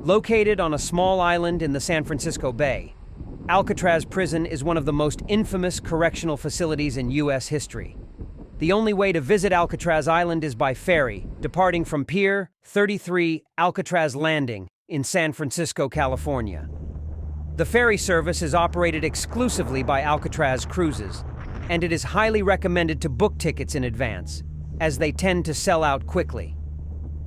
Located on a small island in the San Francisco Bay, Alcatraz Prison is one of the most infamous correctional facilities in U.S. history. The only way to visit Alcatraz Island is by ferry, departing from Pier 33 Alcatraz Landing in San Francisco, California. The ferry service is operated exclusively by Alcatraz Cruises, and it is highly recommended to book tickets in advance, as they tend to sell out quickly.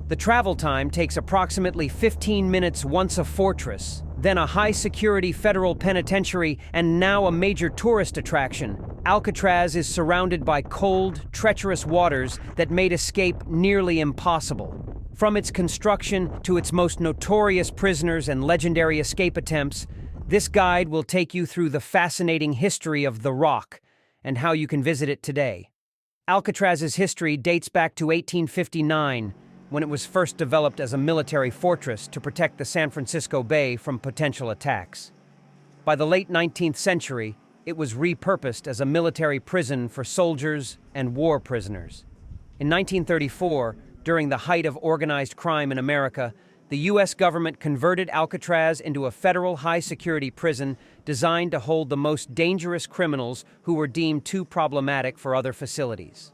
The travel time takes approximately 15 minutes once a fortress, then a high-security federal penitentiary, and now a major tourist attraction. Alcatraz is surrounded by cold, treacherous waters that made escape nearly impossible. From its construction to its most notorious prisoners and legendary escape attempts, this guide will take you through the fascinating history of the Rock and how you can visit it today. Alcatraz's history dates back to 1859, when it was first developed as a military fortress to protect the San Francisco Bay from potential attacks. By the late 19th century, it was repurposed as a military prison for soldiers and war prisoners. In 1934, during the height of organized crime in America, the U.S. government converted Alcatraz into a federal high-security prison designed to hold the most dangerous criminals who were deemed too problematic for other facilities.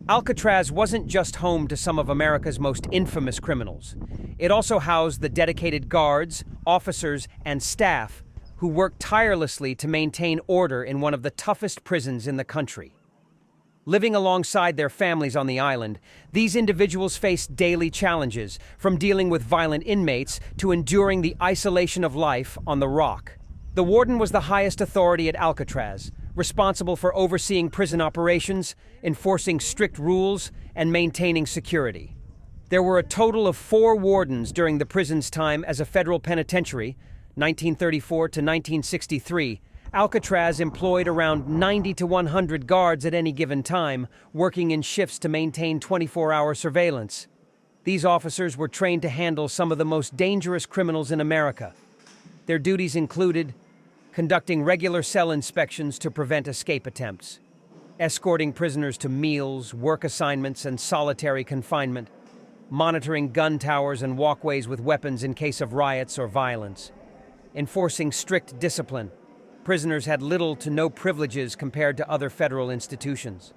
Alcatraz wasn't just home to some of America's most infamous criminals. It also housed the dedicated guards, officers, and staff who worked tirelessly to maintain order in one of the toughest prisons in the country. Living alongside their families on the island, these individuals faced daily challenges, from dealing with violent inmates to enduring the isolation of life on the Rock. The warden was the highest authority at Alcatraz, responsible for overseeing prison operations, enforcing strict rules, and maintaining security. There were a total of 4 wardens during the prison's time as a federal penitentiary, 1934 to 1963. Alcatraz employed around 90 to 100 guards at any given time, working in shifts to maintain 24-hour surveillance. These officers were trained to handle some of the most dangerous criminals in America. Their duties included conducting regular cell inspections to prevent escape attempts, escorting prisoners to meals, work assignments, and solitary confinement, monitoring gun towers and walkways with weapons in case of riots or violence, enforcing strict discipline. Prisoners had little to no privileges compared to other federal institutions.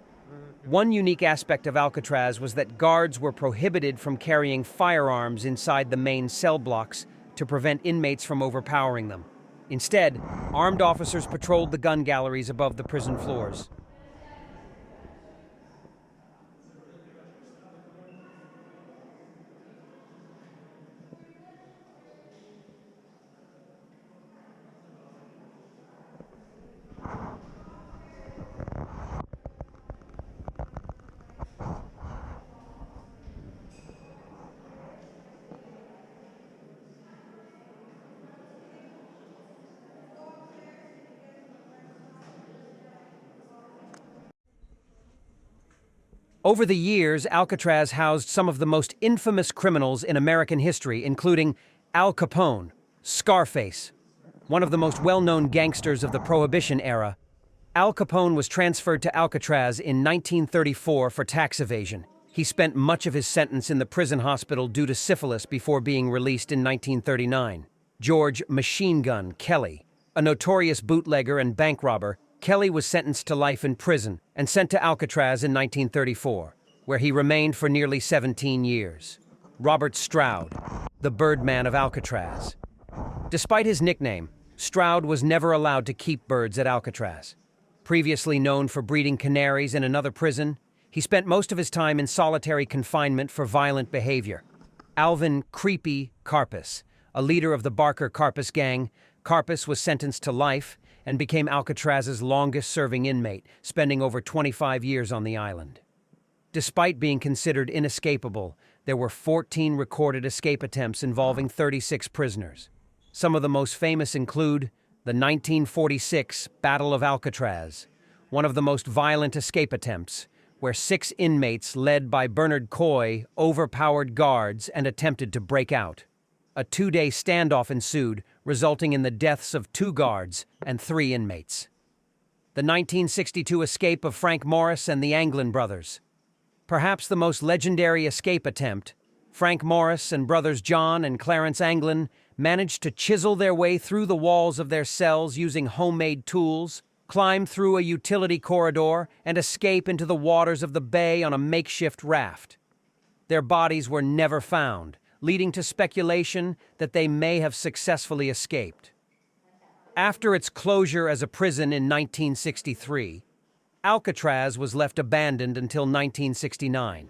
One unique aspect of Alcatraz was that guards were prohibited from carrying firearms inside the main cell blocks to prevent inmates from overpowering them. Instead, armed officers patrolled the gun galleries above the prison floors. Over the years, Alcatraz housed some of the most infamous criminals in American history, including Al Capone, Scarface, one of the most well-known gangsters of the Prohibition era. Al Capone was transferred to Alcatraz in 1934 for tax evasion. He spent much of his sentence in the prison hospital due to syphilis before being released in 1939. George "Machine Gun" Kelly, a notorious bootlegger and bank robber, Kelly was sentenced to life in prison and sent to Alcatraz in 1934, where he remained for nearly 17 years. Robert Stroud, the Birdman of Alcatraz. Despite his nickname, Stroud was never allowed to keep birds at Alcatraz. Previously known for breeding canaries in another prison, he spent most of his time in solitary confinement for violent behavior. Alvin "Creepy" Karpis, a leader of the Barker Karpis gang, Karpis was sentenced to life and became Alcatraz's longest-serving inmate, spending over 25 years on the island. Despite being considered inescapable, there were 14 recorded escape attempts involving 36 prisoners. Some of the most famous include the 1946 Battle of Alcatraz, one of the most violent escape attempts, where 6 inmates led by Bernard Coy overpowered guards and attempted to break out. A 2-day standoff ensued, resulting in the deaths of 2 guards and 3 inmates. The 1962 escape of Frank Morris and the Anglin brothers, Perhaps the most legendary escape attempt, Frank Morris and brothers John and Clarence Anglin managed to chisel their way through the walls of their cells using homemade tools, climb through a utility corridor, and escape into the waters of the bay on a makeshift raft. Their bodies were never found, leading to speculation that they may have successfully escaped. After its closure as a prison in 1963, Alcatraz was left abandoned until 1969,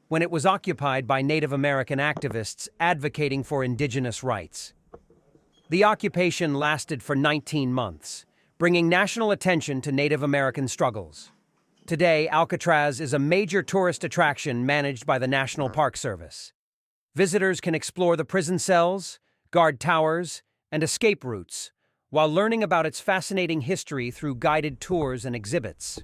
when it was occupied by Native American activists advocating for indigenous rights. The occupation lasted for 19 months, bringing national attention to Native American struggles. Today, Alcatraz is a major tourist attraction managed by the National Park Service. Visitors can explore the prison cells, guard towers, and escape routes, while learning about its fascinating history through guided tours and exhibits.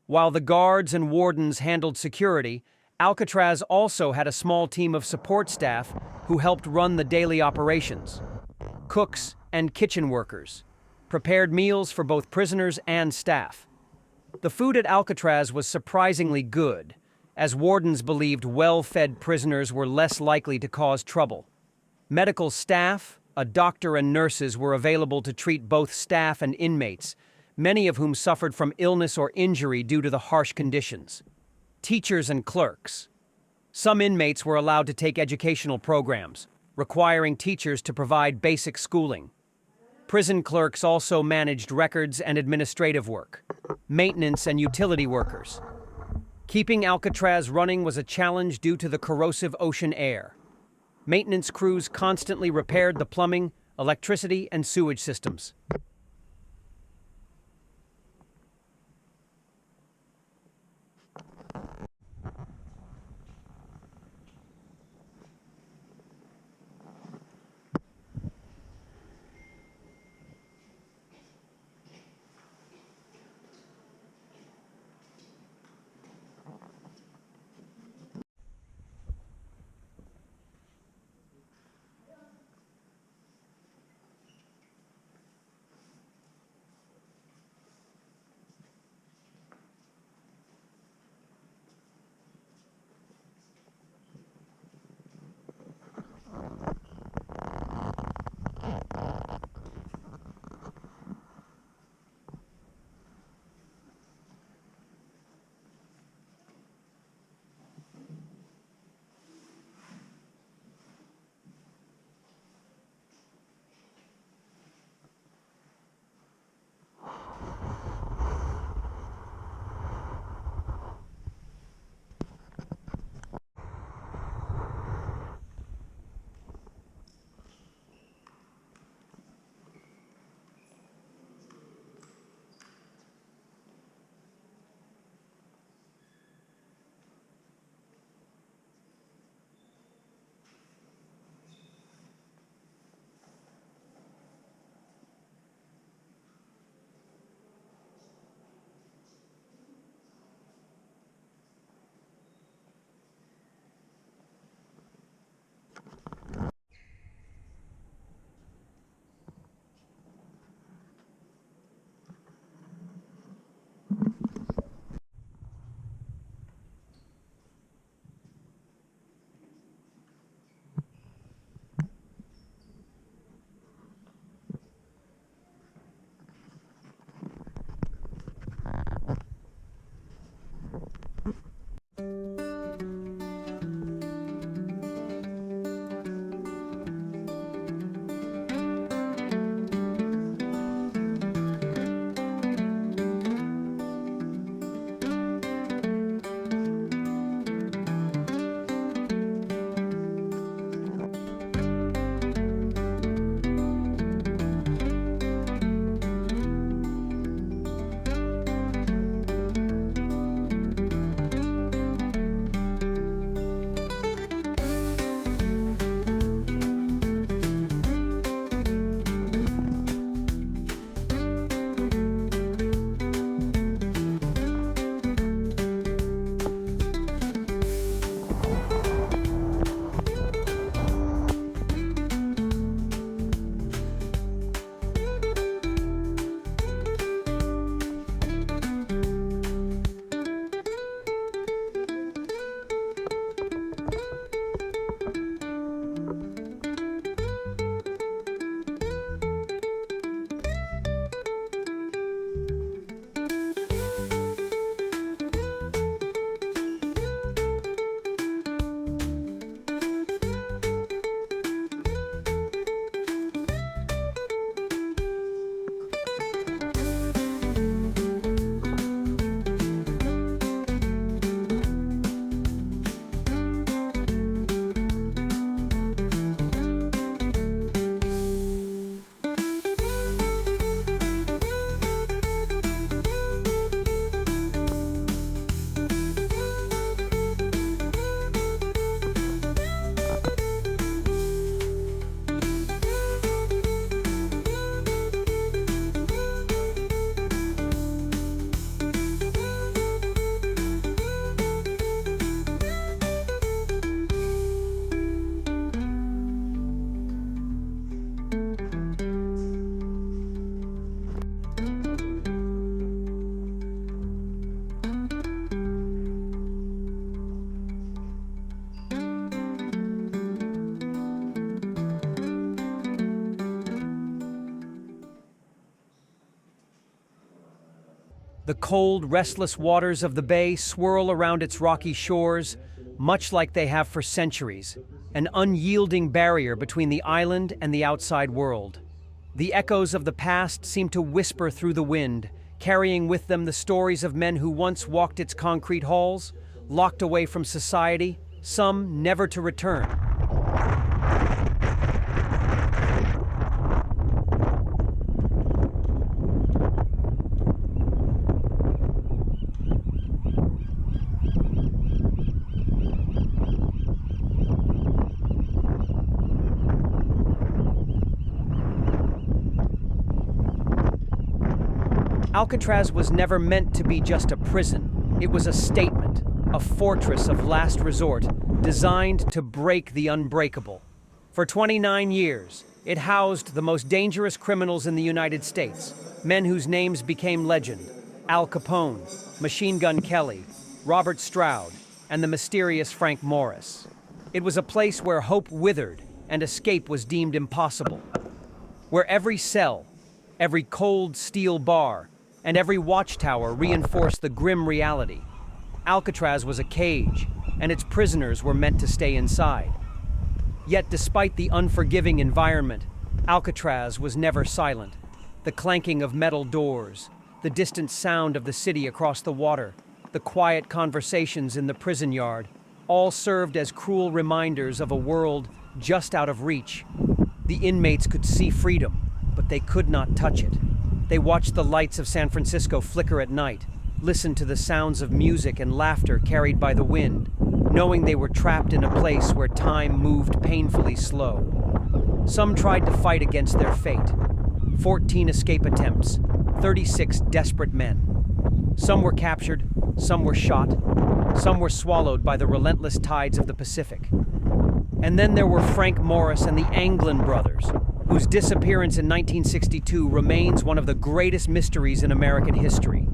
While the guards and wardens handled security, Alcatraz also had a small team of support staff who helped run the daily operations. Cooks and kitchen workers prepared meals for both prisoners and staff. The food at Alcatraz was surprisingly good, as wardens believed well-fed prisoners were less likely to cause trouble. Medical staff, a doctor and nurses were available to treat both staff and inmates, many of whom suffered from illness or injury due to the harsh conditions. Teachers and clerks. Some inmates were allowed to take educational programs, requiring teachers to provide basic schooling. Prison clerks also managed records and administrative work, maintenance and utility workers. Keeping Alcatraz running was a challenge due to the corrosive ocean air. Maintenance crews constantly repaired the plumbing, electricity, and sewage systems. The cold, restless waters of the bay swirl around its rocky shores, much like they have for centuries, an unyielding barrier between the island and the outside world. The echoes of the past seem to whisper through the wind, carrying with them the stories of men who once walked its concrete halls, locked away from society, some never to return. Alcatraz was never meant to be just a prison. It was a statement, a fortress of last resort, designed to break the unbreakable. For 29 years, it housed the most dangerous criminals in the United States, men whose names became legend: Al Capone, Machine Gun Kelly, Robert Stroud, and the mysterious Frank Morris. It was a place where hope withered and escape was deemed impossible, where every cell, every cold steel bar, and every watchtower reinforced the grim reality. Alcatraz was a cage, and its prisoners were meant to stay inside. Yet despite the unforgiving environment, Alcatraz was never silent. The clanking of metal doors, the distant sound of the city across the water, the quiet conversations in the prison yard, all served as cruel reminders of a world just out of reach. The inmates could see freedom, but they could not touch it. They watched the lights of San Francisco flicker at night, listened to the sounds of music and laughter carried by the wind, knowing they were trapped in a place where time moved painfully slow. Some tried to fight against their fate. 14 escape attempts, 36 desperate men. Some were captured, some were shot, some were swallowed by the relentless tides of the Pacific. And then there were Frank Morris and the Anglin brothers, whose disappearance in 1962 remains one of the greatest mysteries in American history.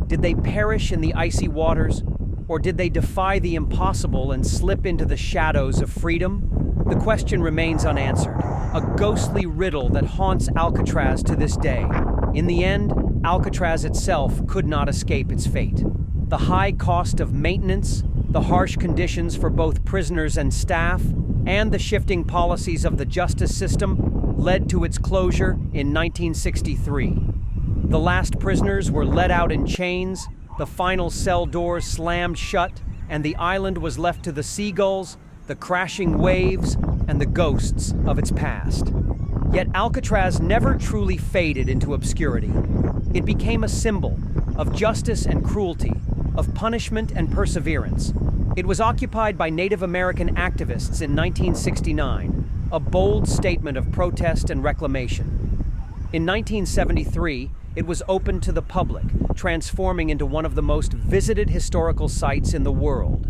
Did they perish in the icy waters, or did they defy the impossible and slip into the shadows of freedom? The question remains unanswered, a ghostly riddle that haunts Alcatraz to this day. In the end, Alcatraz itself could not escape its fate. The high cost of maintenance, the harsh conditions for both prisoners and staff, and the shifting policies of the justice system led to its closure in 1963. The last prisoners were let out in chains, the final cell doors slammed shut, and the island was left to the seagulls, the crashing waves, and the ghosts of its past. Yet Alcatraz never truly faded into obscurity. It became a symbol of justice and cruelty, of punishment and perseverance. It was occupied by Native American activists in 1969, a bold statement of protest and reclamation. In 1973, it was opened to the public, transforming into one of the most visited historical sites in the world.